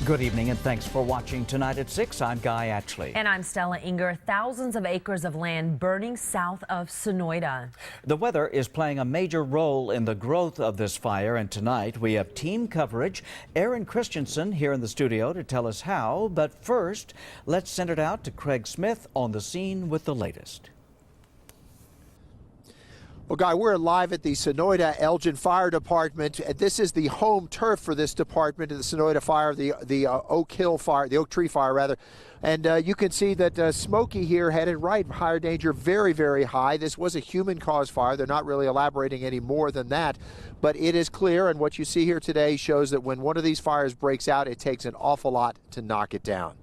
Good evening and thanks for watching Tonight at 6. I'm Guy Atchley. And I'm Stella Inger. Thousands of acres of land burning south of Sonoyta. The weather is playing a major role in the growth of this fire, and tonight we have team coverage. Aaron Christensen here in the studio to tell us how. But first, let's send it out to Craig Smith on the scene with the latest. Well, Guy, we're live at the Sonoyta Elgin Fire Department. This is the home turf for this department of the Sonoyta Fire, the Oak Hill Fire, the Oak Tree Fire, rather. And you can see that Smokey here headed right. Fire danger very, very high. This was a human-caused fire. They're not really elaborating any more than that. But it is clear, and what you see here today shows that when one of these fires breaks out, it takes an awful lot to knock it down.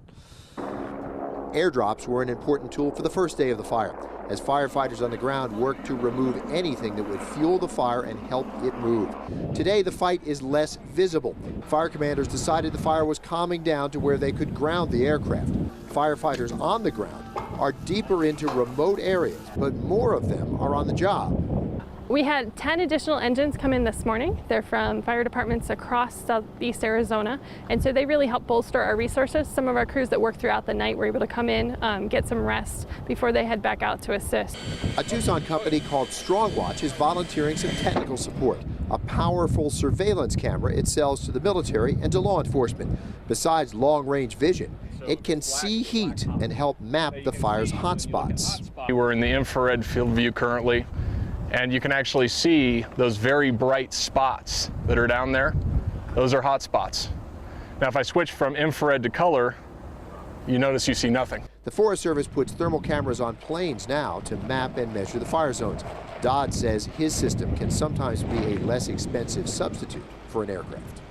Airdrops were an important tool for the first day of the fire, as firefighters on the ground worked to remove anything that would fuel the fire and help it move. Today, the fight is less visible. Fire commanders decided the fire was calming down to where they could ground the aircraft. Firefighters on the ground are deeper into remote areas, but more of them are on the job. We had 10 additional engines come in this morning. They're from fire departments across southeast Arizona, and so they really help bolster our resources. Some of our crews that work throughout the night were able to come in, get some rest before they head back out to assist. A Tucson company called Strongwatch is volunteering some technical support, a powerful surveillance camera it sells to the military and to law enforcement. Besides long-range vision, it can see heat and help map the fire's hotspots. We're in the infrared field view currently, and you can actually see those very bright spots that are down there. Those are hot spots. Now, if I switch from infrared to color, you notice you see nothing. The Forest Service puts thermal cameras on planes now to map and measure the fire zones. Dodd says his system can sometimes be a less expensive substitute for an aircraft.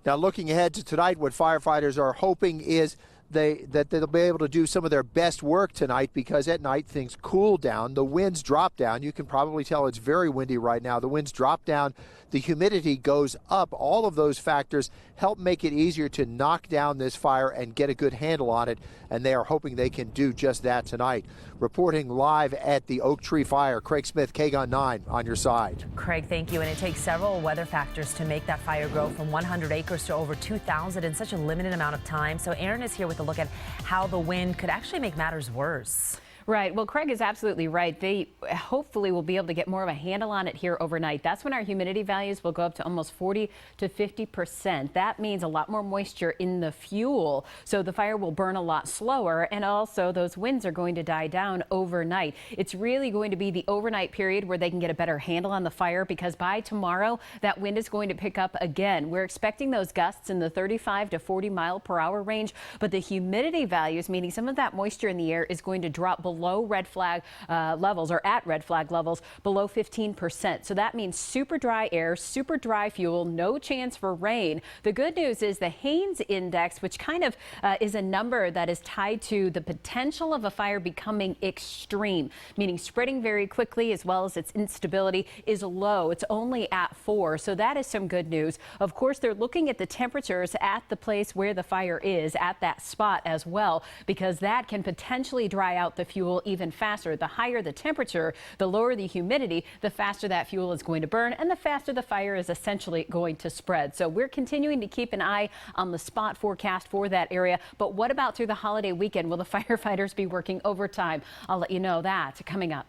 Now, looking ahead to tonight, what firefighters are hoping is that they'll be able to do some of their best work tonight, because at night things cool down, the winds drop down. You can probably tell it's very windy right now. The winds drop down, the humidity goes up. All of those factors help make it easier to knock down this fire and get a good handle on it, and they are hoping they can do just that tonight. Reporting live at the Oak Tree Fire, Craig Smith, KGUN-9 on your side. Craig, thank you. And it takes several weather factors to make that fire grow from 100 acres to over 2,000 in such a limited amount of time. So Aaron is here with a look at how the wind could actually make matters worse. Right. Well, Craig is absolutely right. They hopefully will be able to get more of a handle on it here overnight. That's when our humidity values will go up to almost 40 to 50%. That means a lot more moisture in the fuel, so the fire will burn a lot slower, and also those winds are going to die down overnight. It's really going to be the overnight period where they can get a better handle on the fire, because by tomorrow that wind is going to pick up again. We're expecting those gusts in the 35 to 40 mile per hour range, but the humidity values, meaning some of that moisture in the air, is going to drop below red flag levels, or at red flag levels below 15%. So that means super dry air, super dry fuel, no chance for rain. The good news is the Haynes index, which kind of is a number that is tied to the potential of a fire becoming extreme, meaning spreading very quickly, as well as its instability, is low. It's only at 4. So that is some good news. Of course, they're looking at the temperatures at the place where the fire is, at that spot as well, because that can potentially dry out the fuel even faster. The higher the temperature, the lower the humidity, the faster that fuel is going to burn, and the faster the fire is essentially going to spread. So we're continuing to keep an eye on the spot forecast for that area. But what about through the holiday weekend? Will the firefighters be working overtime? I'll let you know that coming up.